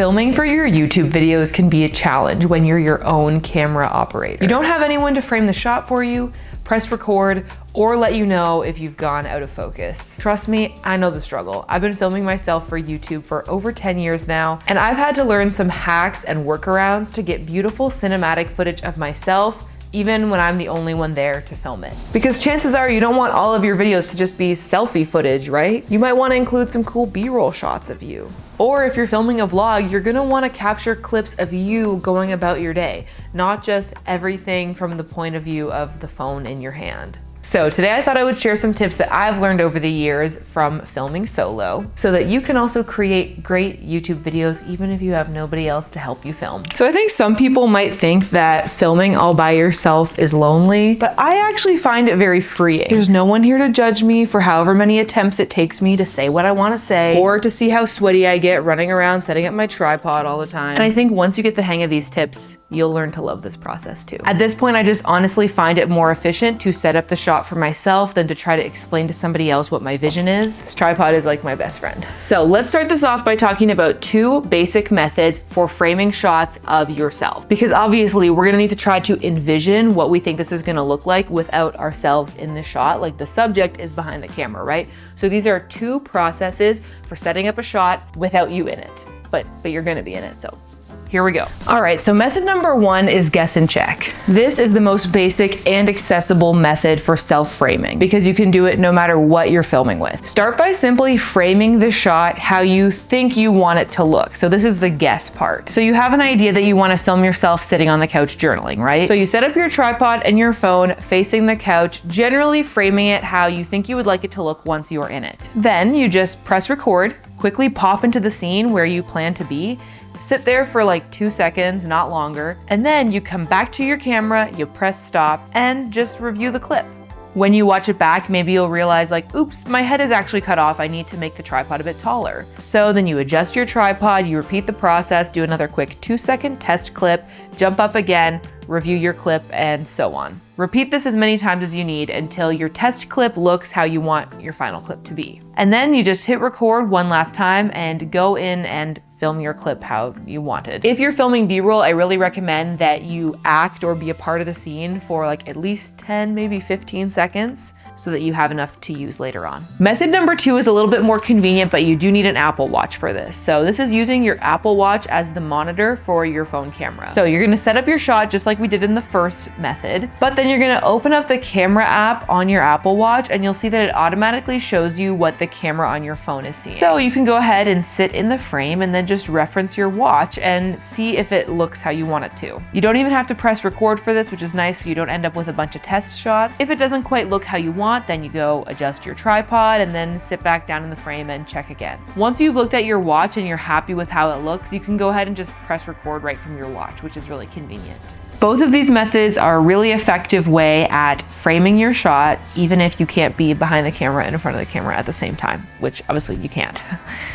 Filming for your YouTube videos can be a challenge when you're your own camera operator. You don't have anyone to frame the shot for you, press record, or let you know if you've gone out of focus. Trust me, I know the struggle. I've been filming myself for YouTube for over 10 years now, and I've had to learn some hacks and workarounds to get beautiful cinematic footage of myself, even when I'm the only one there to film it. Because chances are you don't want all of your videos to just be selfie footage, right? You might want to include some cool B-roll shots of you. Or if you're filming a vlog, you're gonna want to capture clips of you going about your day, not just everything from the point of view of the phone in your hand. So today I thought I would share some tips that I've learned over the years from filming solo so that you can also create great YouTube videos even if you have nobody else to help you film. So I think some people might think that filming all by yourself is lonely, but I actually find it very freeing. There's no one here to judge me for however many attempts it takes me to say what I want to say or to see how sweaty I get running around setting up my tripod all the time. And I think once you get the hang of these tips, you'll learn to love this process too. At this point, I just honestly find it more efficient to set up the shot for myself than to try to explain to somebody else what my vision is. This tripod is like my best friend. So let's start this off by talking about two basic methods for framing shots of yourself. Because obviously we're gonna need to try to envision what we think this is gonna look like without ourselves in the shot, like the subject is behind the camera, right? So these are two processes for setting up a shot without you in it, but you're gonna be in it, so. Here we go. All right, so method number one is guess and check. This is the most basic and accessible method for self-framing because you can do it no matter what you're filming with. Start by simply framing the shot how you think you want it to look. So this is the guess part. So you have an idea that you want to film yourself sitting on the couch journaling, right? So you set up your tripod and your phone facing the couch, generally framing it how you think you would like it to look once you're in it. Then you just press record, quickly pop into the scene where you plan to be, sit there for like 2 seconds, not longer, and then you come back to your camera, you press stop, and just review the clip. When you watch it back, maybe you'll realize like, oops, my head is actually cut off. I need to make the tripod a bit taller. So then you adjust your tripod, you repeat the process, do another quick 2-second test clip, jump up again, review your clip, and so on. Repeat this as many times as you need until your test clip looks how you want your final clip to be. And then you just hit record one last time and go in and film your clip how you wanted. If you're filming B-roll, I really recommend that you act or be a part of the scene for like at least 10, maybe 15 seconds so that you have enough to use later on. Method number two is a little bit more convenient, but you do need an Apple Watch for this. So this is using your Apple Watch as the monitor for your phone camera. So you're gonna set up your shot just like we did in the first method, but then you're gonna open up the camera app on your Apple Watch and you'll see that it automatically shows you what the camera on your phone is seeing. So you can go ahead and sit in the frame and then just reference your watch and see if it looks how you want it to. You don't even have to press record for this, which is nice so you don't end up with a bunch of test shots. If it doesn't quite look how you want, then you go adjust your tripod and then sit back down in the frame and check again. Once you've looked at your watch and you're happy with how it looks, you can go ahead and just press record right from your watch, which is really convenient. Both of these methods are a really effective way at framing your shot, even if you can't be behind the camera and in front of the camera at the same time, which obviously you can't.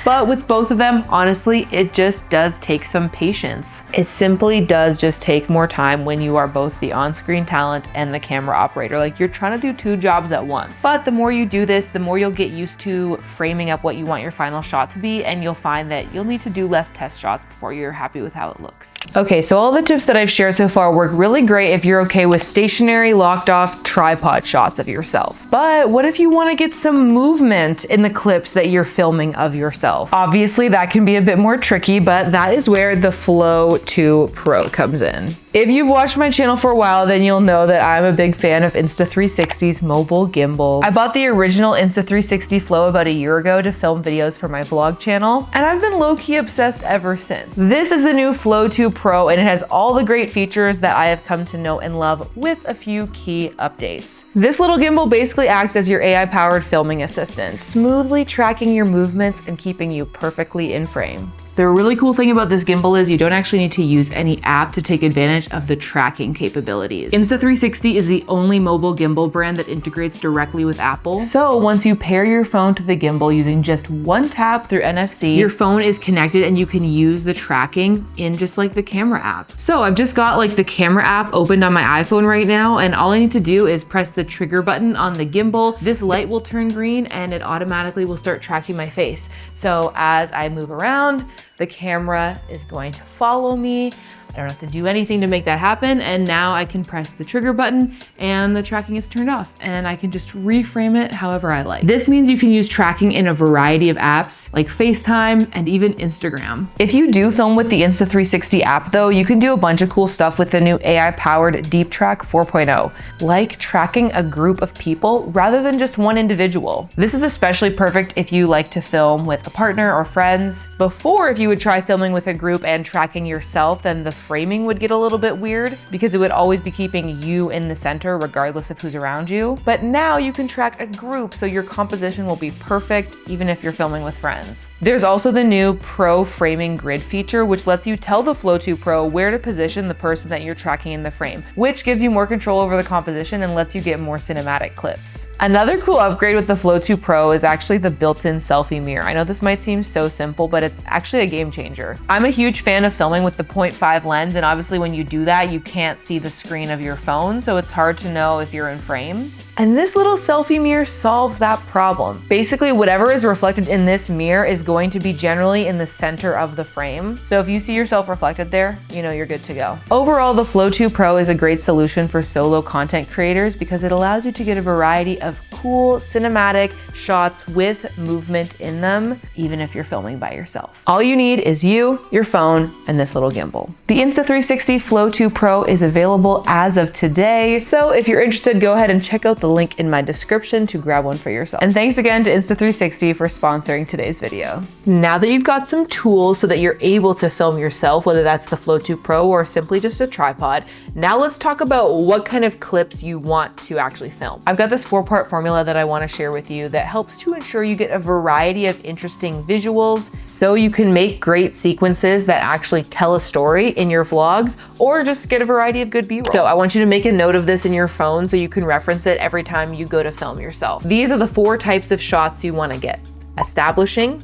But with both of them, honestly, it just does take some patience. It simply does just take more time when you are both the on-screen talent and the camera operator. Like you're trying to do two jobs at once. But the more you do this, the more you'll get used to framing up what you want your final shot to be, and you'll find that you'll need to do less test shots before you're happy with how it looks. Okay, so all the tips that I've shared so far work really great if you're okay with stationary, locked off tripod shots of yourself. But what if you want to get some movement in the clips that you're filming of yourself? Obviously, that can be a bit more tricky, but that is where the Flow 2 Pro comes in. If you've watched my channel for a while, then you'll know that I'm a big fan of Insta360's mobile gimbals. I bought the original Insta360 Flow about a year ago to film videos for my vlog channel, and I've been low-key obsessed ever since. This is the new Flow 2 Pro, and it has all the great features that I have come to know and love with a few key updates. This little gimbal basically acts as your AI-powered filming assistant, smoothly tracking your movements and keeping you perfectly in frame. The really cool thing about this gimbal is you don't actually need to use any app to take advantage of the tracking capabilities. Insta360 is the only mobile gimbal brand that integrates directly with Apple. So once you pair your phone to the gimbal using just one tap through NFC, your phone is connected and you can use the tracking in just like the camera app. So I've just got like the camera app opened on my iPhone right now, and all I need to do is press the trigger button on the gimbal. This light will turn green and it automatically will start tracking my face. So as I move around, the camera is going to follow me. I don't have to do anything to make that happen. And now I can press the trigger button and the tracking is turned off and I can just reframe it however I like. This means you can use tracking in a variety of apps like FaceTime and even Instagram. If you do film with the Insta360 app though, you can do a bunch of cool stuff with the new AI-powered Deep Track 4.0, like tracking a group of people rather than just one individual. This is especially perfect if you like to film with a partner or friends. Before, if you would try filming with a group and tracking yourself, then the framing would get a little bit weird because it would always be keeping you in the center regardless of who's around you. But now you can track a group so your composition will be perfect even if you're filming with friends. There's also the new Pro Framing Grid feature, which lets you tell the Flow 2 Pro where to position the person that you're tracking in the frame, which gives you more control over the composition and lets you get more cinematic clips. Another cool upgrade with the Flow 2 Pro is actually the built-in selfie mirror. I know this might seem so simple, but it's actually a game changer. I'm a huge fan of filming with the 0.5 lens, and obviously when you do that, you can't see the screen of your phone, so it's hard to know if you're in frame. And this little selfie mirror solves that problem. Basically, whatever is reflected in this mirror is going to be generally in the center of the frame. So if you see yourself reflected there, you know you're good to go. Overall, the Flow 2 Pro is a great solution for solo content creators because it allows you to get a variety of cool cinematic shots with movement in them, even if you're filming by yourself. All you need is you, your phone, and this little gimbal. The Insta360 Flow 2 Pro is available as of today, so if you're interested, go ahead and check out the link in my description to grab one for yourself. And thanks again to Insta360 for sponsoring today's video. Now that you've got some tools so that you're able to film yourself, whether that's the Flow 2 Pro or simply just a tripod, now let's talk about what kind of clips you want to actually film. I've got this 4-part formula that I want to share with you that helps to ensure you get a variety of interesting visuals so you can make great sequences that actually tell a story in your vlogs or just get a variety of good B-roll. So I want you to make a note of this in your phone so you can reference it every time you go to film yourself. These are the 4 types of shots you want to get: establishing,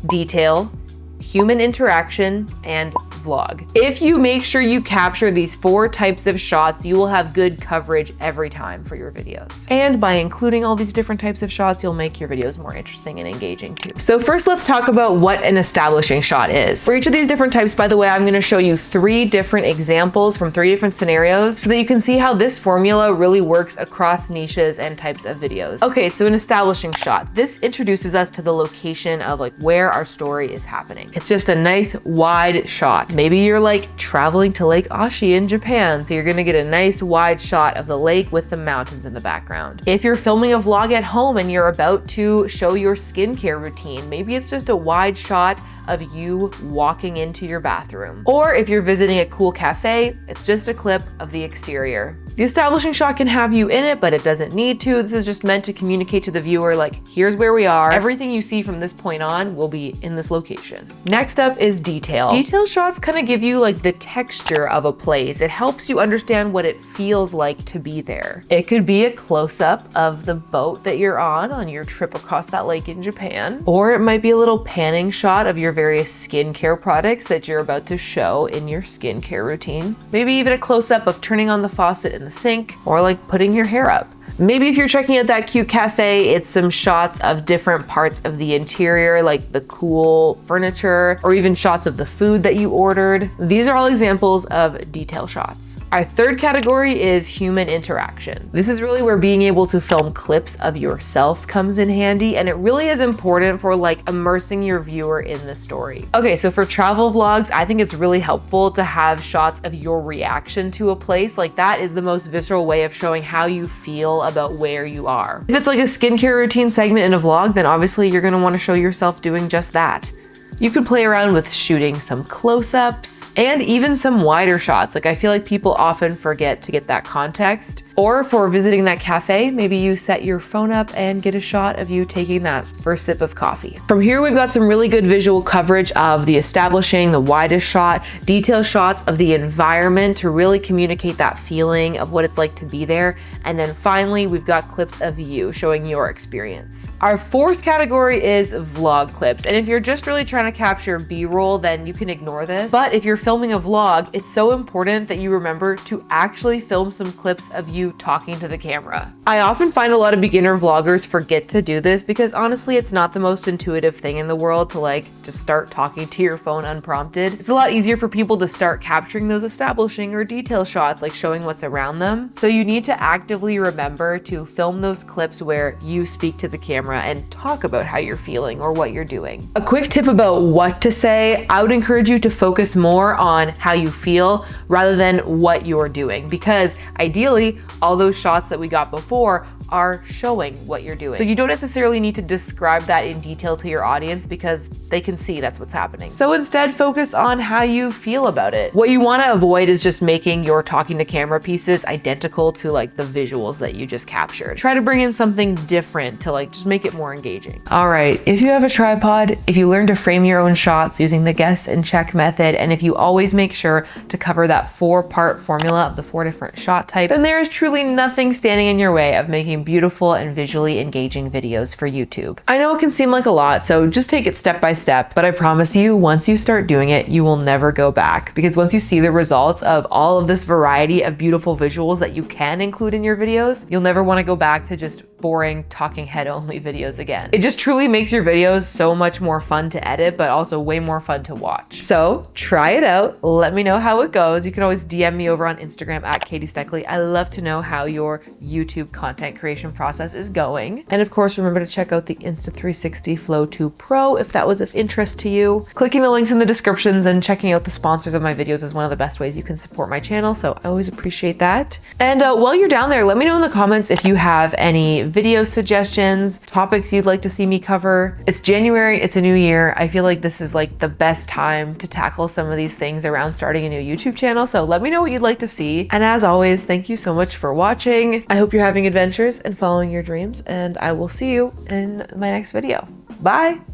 detail, human interaction, and vlog. If you make sure you capture these 4 types of shots, you will have good coverage every time for your videos. And by including all these different types of shots, you'll make your videos more interesting and engaging too. So first, let's talk about what an establishing shot is. For each of these different types, by the way, I'm going to show you 3 different examples from 3 different scenarios so that you can see how this formula really works across niches and types of videos. Okay, so an establishing shot. This introduces us to the location of like where our story is happening. It's just a nice wide shot. Maybe you're like traveling to Lake Ashi in Japan, so you're gonna get a nice wide shot of the lake with the mountains in the background. If you're filming a vlog at home and you're about to show your skincare routine, maybe it's just a wide shot of you walking into your bathroom. Or if you're visiting a cool cafe, it's just a clip of the exterior. The establishing shot can have you in it, but it doesn't need to. This is just meant to communicate to the viewer, like, here's where we are. Everything you see from this point on will be in this location. Next up is detail. Detail shots kind of give you like the texture of a place. It helps you understand what it feels like to be there. It could be a close-up of the boat that you're on your trip across that lake in Japan. Or it might be a little panning shot of your various skincare products that you're about to show in your skincare routine. Maybe even a close-up of turning on the faucet in the sink, or like putting your hair up. Maybe if you're checking out that cute cafe, it's some shots of different parts of the interior, like the cool furniture, or even shots of the food that you ordered. These are all examples of detail shots. Our third category is human interaction. This is really where being able to film clips of yourself comes in handy, and it really is important for like immersing your viewer in the story. Okay, so for travel vlogs, I think it's really helpful to have shots of your reaction to a place. Like that is the most visceral way of showing how you feel about where you are. If it's like a skincare routine segment in a vlog, then obviously you're gonna wanna show yourself doing just that. You could play around with shooting some close-ups and even some wider shots. Like I feel like people often forget to get that context. Or for visiting that cafe, maybe you set your phone up and get a shot of you taking that first sip of coffee. From here, we've got some really good visual coverage of the establishing, the widest shot, detail shots of the environment to really communicate that feeling of what it's like to be there. And then finally, we've got clips of you showing your experience. Our fourth category is vlog clips. And if you're just really trying to capture B-roll, then you can ignore this. But if you're filming a vlog, it's so important that you remember to actually film some clips of you you talking to the camera. I often find a lot of beginner vloggers forget to do this because honestly, it's not the most intuitive thing in the world to like just start talking to your phone unprompted. It's a lot easier for people to start capturing those establishing or detail shots, like showing what's around them. So you need to actively remember to film those clips where you speak to the camera and talk about how you're feeling or what you're doing. A quick tip about what to say, I would encourage you to focus more on how you feel rather than what you're doing, because ideally all those shots that we got before are showing what you're doing. So you don't necessarily need to describe that in detail to your audience because they can see that's what's happening. So instead, focus on how you feel about it. What you want to avoid is just making your talking to camera pieces identical to like the visuals that you just captured. Try to bring in something different to like just make it more engaging. All right, if you have a tripod, if you learn to frame your own shots using the guess and check method, and if you always make sure to cover that 4-part formula of the 4 different shot types, then there is truly nothing standing in your way of making beautiful and visually engaging videos for YouTube. I know it can seem like a lot, so just take it step by step, but I promise you, once you start doing it, you will never go back, because once you see the results of all of this variety of beautiful visuals that you can include in your videos, you'll never want to go back to just boring talking head only videos again. It just truly makes your videos so much more fun to edit, but also way more fun to watch. So try it out. Let me know how it goes. You can always DM me over on Instagram at Katie Steckly. I love to know how your YouTube content creation process is going. And of course, remember to check out the Insta360 Flow 2 Pro if that was of interest to you. Clicking the links in the descriptions and checking out the sponsors of my videos is one of the best ways you can support my channel, so I always appreciate that. And while you're down there, let me know in the comments if you have any video suggestions, topics you'd like to see me cover. It's January, it's a new year. I feel like this is like the best time to tackle some of these things around starting a new YouTube channel, so let me know what you'd like to see. And as always, thank you so much for watching. I hope you're having adventures and following your dreams, and I will see you in my next video. Bye!